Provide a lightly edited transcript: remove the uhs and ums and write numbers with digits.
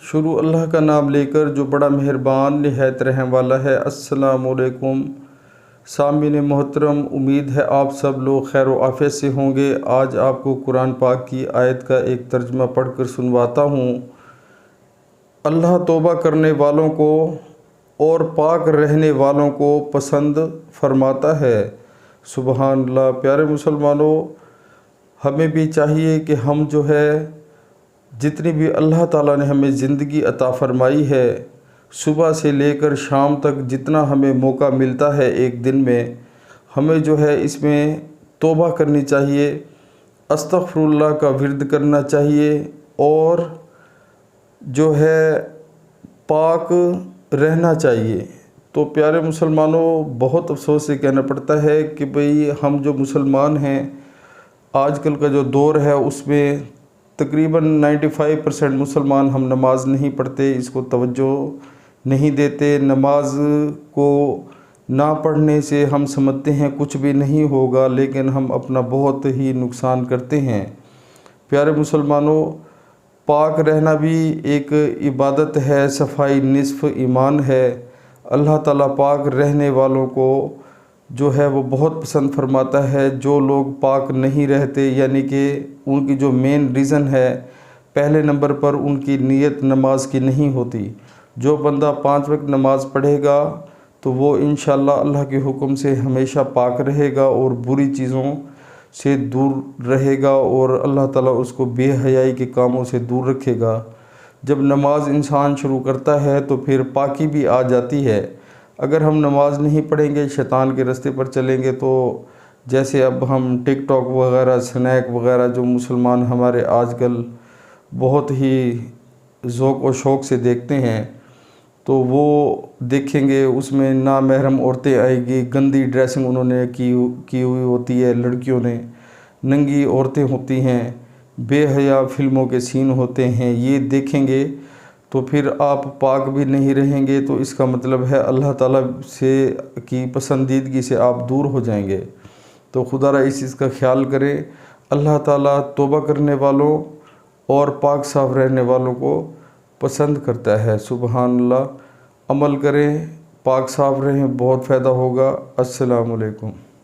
شروع اللہ کا نام لے کر جو بڑا مہربان نہایت رحم والا ہے۔ السلام علیکم سامعین محترم، امید ہے آپ سب لوگ خیر و عافیت سے ہوں گے۔ آج آپ کو قرآن پاک کی آیت کا ایک ترجمہ پڑھ کر سنواتا ہوں۔ اللہ توبہ کرنے والوں کو اور پاک رہنے والوں کو پسند فرماتا ہے۔ سبحان اللہ۔ پیارے مسلمانوں، ہمیں بھی چاہیے کہ ہم جو ہے جتنی بھی اللہ تعالیٰ نے ہمیں زندگی عطا فرمائی ہے، صبح سے لے کر شام تک جتنا ہمیں موقع ملتا ہے ایک دن میں، ہمیں جو ہے اس میں توبہ کرنی چاہیے، استغفر اللہ کا ورد کرنا چاہیے اور جو ہے پاک رہنا چاہیے۔ تو پیارے مسلمانوں، بہت افسوس سے کہنا پڑتا ہے کہ بھئی ہم جو مسلمان ہیں، آج کل کا جو دور ہے اس میں تقریباً 95% مسلمان ہم نماز نہیں پڑھتے، اس کو توجہ نہیں دیتے۔ نماز کو نہ پڑھنے سے ہم سمجھتے ہیں کچھ بھی نہیں ہوگا، لیکن ہم اپنا بہت ہی نقصان کرتے ہیں۔ پیارے مسلمانوں، پاک رہنا بھی ایک عبادت ہے، صفائی نصف ایمان ہے۔ اللہ تعالیٰ پاک رہنے والوں کو جو ہے وہ بہت پسند فرماتا ہے۔ جو لوگ پاک نہیں رہتے، یعنی کہ ان کی جو مین ریزن ہے، پہلے نمبر پر ان کی نیت نماز کی نہیں ہوتی۔ جو بندہ 5 وقت نماز پڑھے گا تو وہ انشاءاللہ اللہ کے حکم سے ہمیشہ پاک رہے گا اور بری چیزوں سے دور رہے گا، اور اللہ تعالیٰ اس کو بے حیائی کے کاموں سے دور رکھے گا۔ جب نماز انسان شروع کرتا ہے تو پھر پاکی بھی آ جاتی ہے۔ اگر ہم نماز نہیں پڑھیں گے، شیطان کے رستے پر چلیں گے، تو جیسے اب ہم ٹک ٹاک وغیرہ، سنیک وغیرہ جو مسلمان ہمارے آج کل بہت ہی ذوق و شوق سے دیکھتے ہیں، تو وہ دیکھیں گے اس میں نامحرم عورتیں آئیں گی، گندی ڈریسنگ انہوں نے کی ہوئی ہوتی ہے، لڑکیوں نے ننگی عورتیں ہوتی ہیں، بے حیا فلموں کے سین ہوتے ہیں، یہ دیکھیں گے تو پھر آپ پاک بھی نہیں رہیں گے، تو اس کا مطلب ہے اللہ تعالیٰ سے کی پسندیدگی سے آپ دور ہو جائیں گے۔ تو خدا را اس چیز کا خیال کریں۔ اللہ تعالیٰ توبہ کرنے والوں اور پاک صاف رہنے والوں کو پسند کرتا ہے۔ سبحان اللہ۔ عمل کریں، پاک صاف رہیں، بہت فائدہ ہوگا۔ السلام علیکم۔